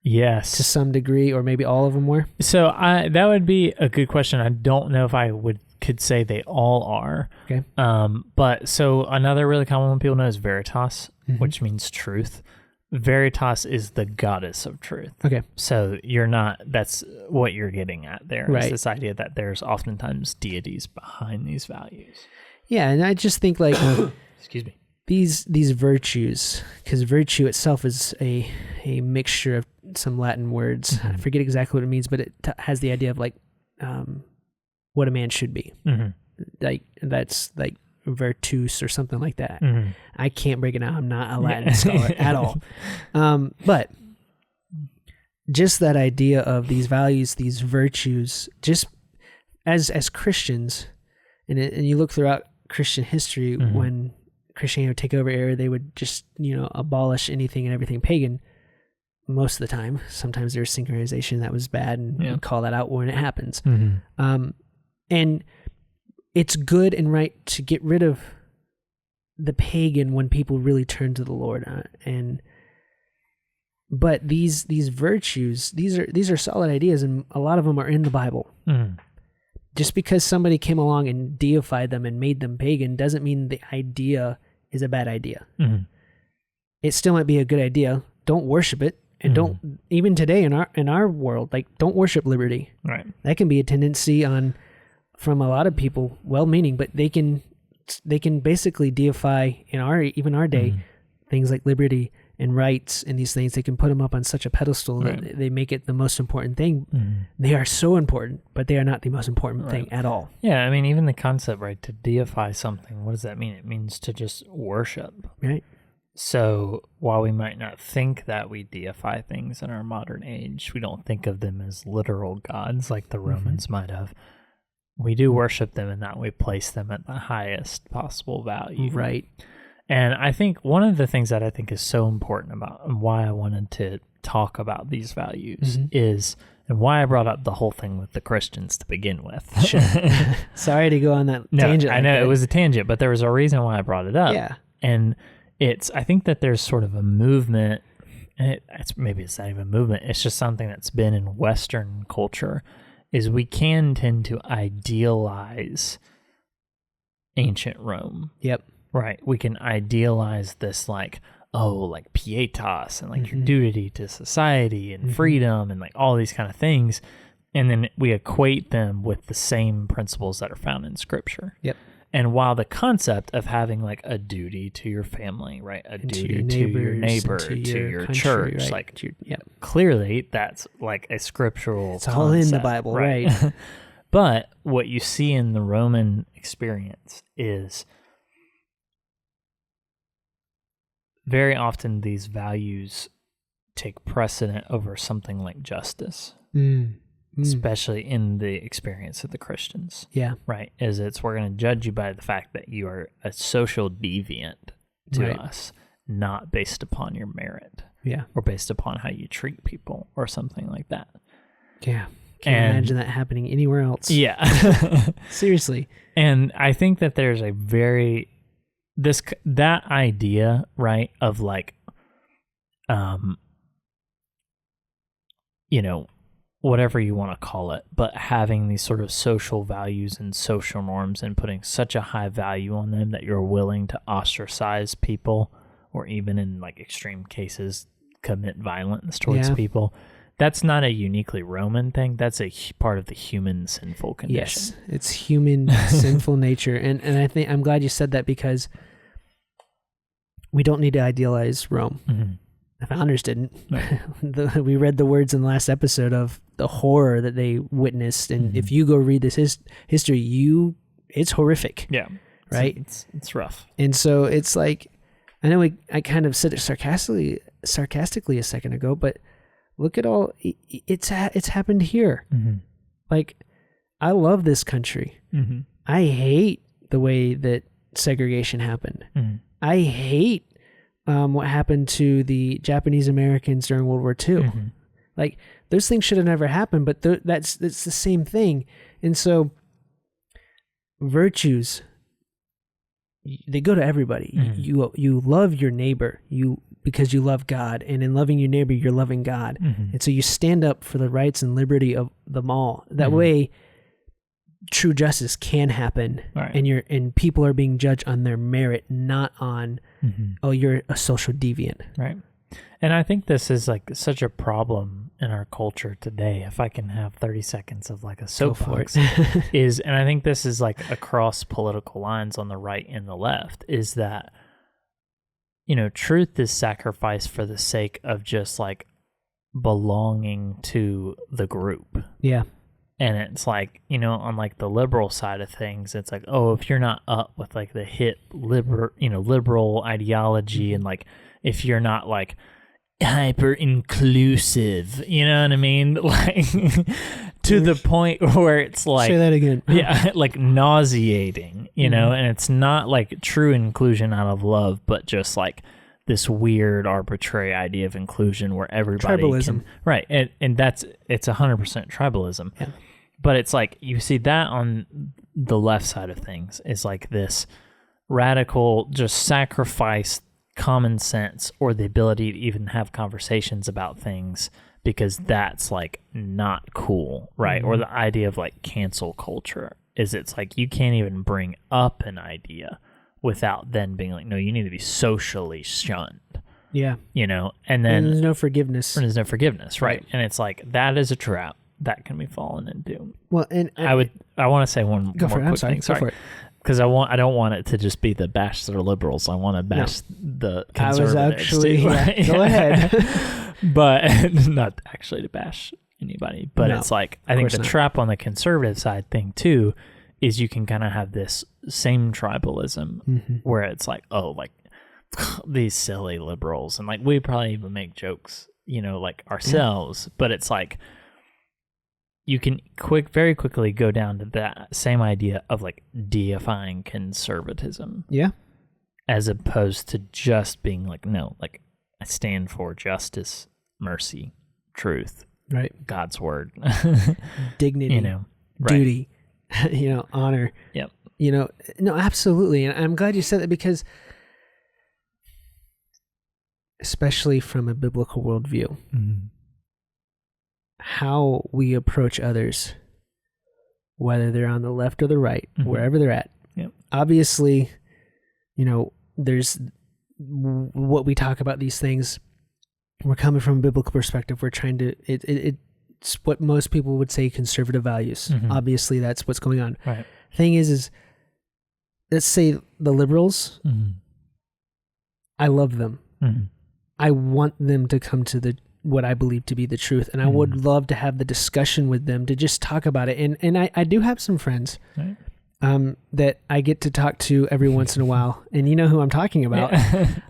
Yes. To some degree, or maybe all of them were? So that would be a good question. I don't know if I could say they all are. Okay. But so another really common one people know is veritas, which means truth. Veritas is the goddess of truth. Okay. So that's what you're getting at there. Right. Is this idea that there's oftentimes deities behind these values. Yeah, and I just think like... Excuse me. these virtues, because virtue itself is a mixture of some Latin words. I forget exactly what it means, but it has the idea of like what a man should be. Like that's like virtus or something like that. I can't break it down. I'm not a Latin scholar at all. But just that idea of these values, these virtues, just as Christians, and you look throughout Christian history, when Christianity would take over era, they would just, abolish anything and everything pagan most of the time. Sometimes there's synchronization that was bad, and call that out when it happens. And it's good and right to get rid of the pagan when people really turn to the Lord. But these virtues, these are solid ideas, and a lot of them are in the Bible. Just because somebody came along and deified them and made them pagan doesn't mean the idea is a bad idea. It still might be a good idea. Don't worship it, and don't, even today in our world, like, don't worship liberty. Right. That can be a tendency from a lot of people, well-meaning, but they can basically deify in our day things like liberty and rights and these things. They can put them up on such a pedestal that they make it the most important thing. They are so important, but they are not the most important thing at all. Yeah, I mean, even the concept, right, to deify something, what does that mean? It means to just worship. Right. So while we might not think that we deify things in our modern age, we don't think of them as literal gods like the Romans might have. We do worship them in that we place them at the highest possible value. Right. And I think one of the things that I think is so important about and why I wanted to talk about these values is, and why I brought up the whole thing with the Christians to begin with. Sure. Sorry to go on that tangent. I know it was a tangent, but there was a reason why I brought it up. Yeah. And I think that there's sort of a movement, and maybe it's not even a movement, it's just something that's been in Western culture, is we can tend to idealize ancient Rome. Yep. Right. We can idealize this like pietas and like your duty to society and freedom and like all these kind of things. And then we equate them with the same principles that are found in Scripture. Yep. And while the concept of having like a duty to your family, right, a duty to your neighbor, to your country, church, right, like clearly that's like a scriptural it's concept, all in the Bible, right? But what you see in the Roman experience is very often these values take precedent over something like justice. Especially in the experience of the Christians. Yeah. Right. We're going to judge you by the fact that you are a social deviant to us, not based upon your merit. Yeah. Or based upon how you treat people or something like that. Yeah. Can't imagine that happening anywhere else. Yeah. Seriously. And I think that there's a that idea, right, of like, whatever you want to call it, but having these sort of social values and social norms and putting such a high value on them that you're willing to ostracize people or even in like extreme cases commit violence towards people. That's not a uniquely Roman thing. That's a part of the human sinful condition. Yes, it's human sinful nature. And I think I'm glad you said that, because we don't need to idealize Rome. The founders didn't. We read the words in the last episode of the horror that they witnessed, and if you go read this history, it's horrific. Yeah, right. It's rough. And so it's like, I know I kind of said it sarcastically a second ago, but look at all it's happened here. Like, I love this country. I hate the way that segregation happened. I hate what happened to the Japanese Americans during World War II. Like, those things should have never happened, but that's the same thing. And so virtues, they go to everybody. You love your neighbor because you love God, and in loving your neighbor, you're loving God. And so you stand up for the rights and liberty of them all. That way, true justice can happen, and people are being judged on their merit, not on you're a social deviant. Right. And I think this is like such a problem in our culture today. If I can have 30 seconds of like a soapbox, and I think this is like across political lines on the right and the left, is that truth is sacrificed for the sake of just like belonging to the group. Yeah. And it's like, on like the liberal side of things, it's like, oh, if you're not up with like the hit liberal ideology, and like if you're not like hyper inclusive, you know what I mean? Like to the point where it's like, say that again. Yeah, like nauseating, and it's not like true inclusion out of love, but just like this weird arbitrary idea of inclusion where everybody tribalism. Right. And it's 100% tribalism. Yeah. But it's like you see that on the left side of things is like this radical just sacrifice common sense or the ability to even have conversations about things because that's like not cool, right? Mm-hmm. Or the idea of like cancel culture is it's like you can't even bring up an idea without then being like, no, you need to be socially shunned. Yeah. And then there's no forgiveness. There's no forgiveness, right? And it's like that is a trap that can be fallen into. Well, and I want to say one more quick thing. Go for it. Because I don't want it to just be the bash the liberals. I want to bash the conservatives. I was actually too. Go ahead. But not actually to bash anybody. But it's like I think the trap on the conservative side thing too is you can kind of have this same tribalism where it's like, oh, like these silly liberals, and like we probably even make jokes, like ourselves, but it's like you can very quickly go down to that same idea of like deifying conservatism. Yeah. As opposed to just being like, no, like I stand for justice, mercy, truth, right? God's word, dignity, duty, honor. Yep. No, absolutely. And I'm glad you said that because especially from a biblical worldview, how we approach others, whether they're on the left or the right, wherever they're at. Yep. Obviously, there's what we talk about these things. We're coming from a biblical perspective. We're trying to, it's what most people would say conservative values. Obviously, that's what's going on. Right. Thing is let's say the liberals, I love them. I want them to come to what I believe to be the truth. And I would love to have the discussion with them to just talk about it. And I do have some friends that I get to talk to every once in a while. And you know who I'm talking about.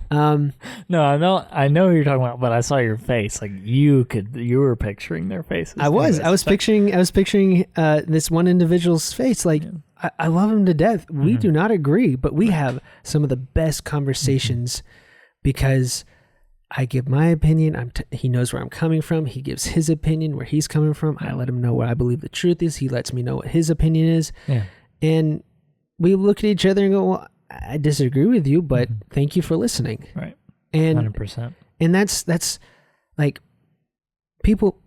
No, I know who you're talking about, but I saw your face. Like you were picturing their faces. I was picturing this one individual's face. Like I love him to death. We do not agree, but we have some of the best conversations because I give my opinion. He knows where I'm coming from. He gives his opinion where he's coming from. I let him know what I believe the truth is. He lets me know what his opinion is. Yeah. And we look at each other and go, well, I disagree with you, but thank you for listening. Right. And 100%. And that's like people,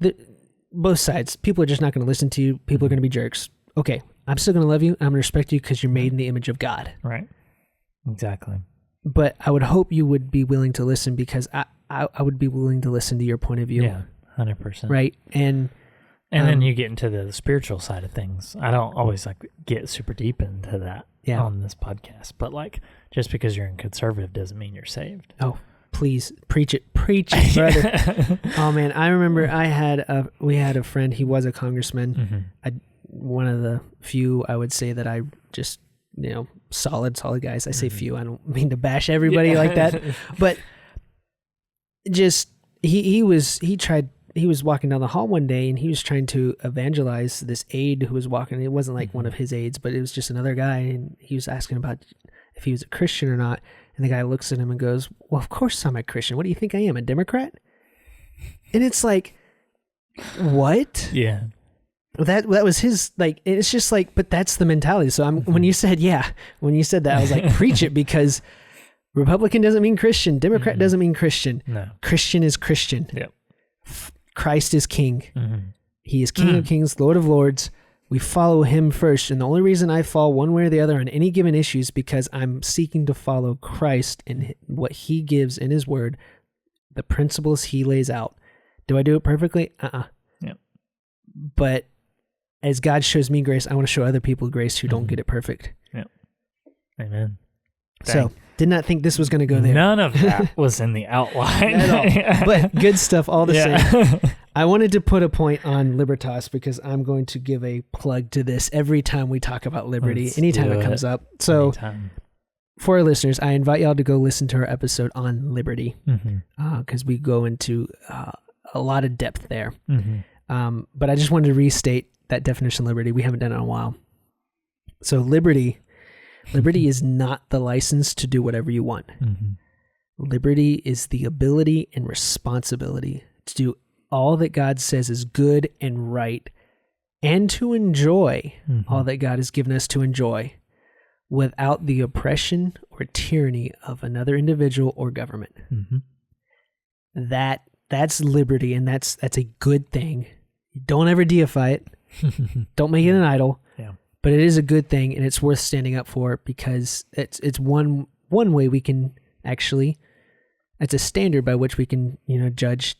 both sides, people are just not going to listen to you. People are going to be jerks. Okay. I'm still going to love you. I'm going to respect you because you're made in the image of God. Right. Exactly. But I would hope you would be willing to listen because I would be willing to listen to your point of view. Yeah, 100%. Right. And then you get into the spiritual side of things. I don't always get super deep into that on this podcast, but just because you're in conservative doesn't mean you're saved. Oh, please preach it, brother. Oh man, I remember we had a friend. He was a congressman. One of the few I would say that I just solid guys. I say few. I don't mean to bash everybody like that, but just he was walking down the hall one day and he was trying to evangelize this aide who was walking. It wasn't like one of his aides, but it was just another guy. And he was asking about if he was a Christian or not. And the guy looks at him and goes, well, of course I'm a Christian. What do you think I am, a Democrat? And it's like, what? Yeah. That was his, it's just but that's the mentality. So when you said that, I was like, preach it, because Republican doesn't mean Christian. Democrat doesn't mean Christian. No. Christian is Christian. Yep. Christ is King. He is King of Kings, Lord of Lords. We follow him first. And the only reason I fall one way or the other on any given issue is because I'm seeking to follow Christ and what he gives in his word, the principles he lays out. Do I do it perfectly? Yep. But as God shows me grace, I want to show other people grace who don't get it perfect. Yep. Amen. So Did not think this was going to go there. None of that was in the outline. At all. But good stuff all the same. I wanted to put a point on Libertas because I'm going to give a plug to this every time we talk about liberty, anytime it comes up. So for our listeners, I invite y'all to go listen to our episode on liberty because we go into a lot of depth there. But I just wanted to restate that definition of liberty. We haven't done it in a while. So liberty is not the license to do whatever you want. Liberty is the ability and responsibility to do all that God says is good and right, and to enjoy all that God has given us to enjoy without the oppression or tyranny of another individual or government. That's liberty, and that's a good thing. Don't ever deify it. Don't make it an idol. But it is a good thing, and it's worth standing up for because it's one way we can actually, it's a standard by which we can judge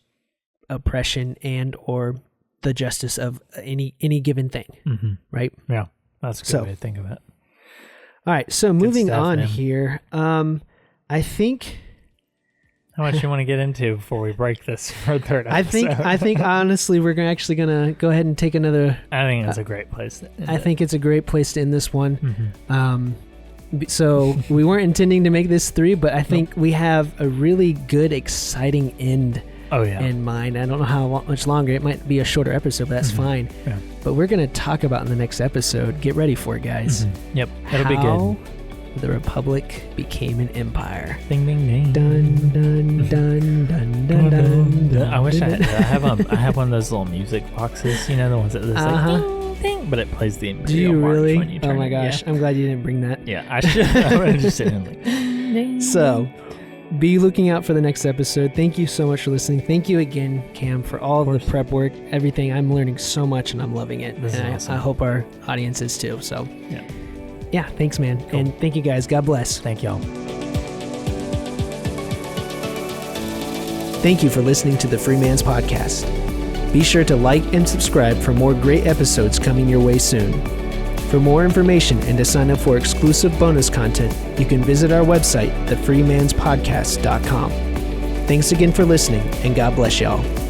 oppression and or the justice of any given thing, right? Yeah, that's a good way to think of it. All right, so moving on here, I think. How much you want to get into before we break this for a third episode? I think honestly we're actually gonna go ahead and take another. I think it's a great place to end. I think it's a great place to end this one. So we weren't intending to make this 3, but I think we have a really good, exciting end. In mind. I don't know how much longer. It might be a shorter episode, but that's fine. Yeah. But we're gonna talk about in the next episode. Get ready for it, guys. Yep, it'll be good. The Republic became an empire. Ding ding ding. Dun dun dun dun dun dun. dun I wish I have one of those little music boxes. You know, the ones that like ding ding, but it plays the Imperial Do you March really? when you turn Oh my gosh! I'm glad you didn't bring that. Yeah, I should. I would have just sitting like. Ding. So, be looking out for the next episode. Thank you so much for listening. Thank you again, Cam, for all the prep work, everything. I'm learning so much, and I'm loving it. And awesome. I hope our audience is too. So, yeah, thanks, man. Cool. And thank you, guys. God bless. Thank y'all. Thank you for listening to the Free Man's Podcast. Be sure to like and subscribe for more great episodes coming your way soon. For more information and to sign up for exclusive bonus content, you can visit our website, thefreemanspodcast.com. Thanks again for listening, and God bless y'all.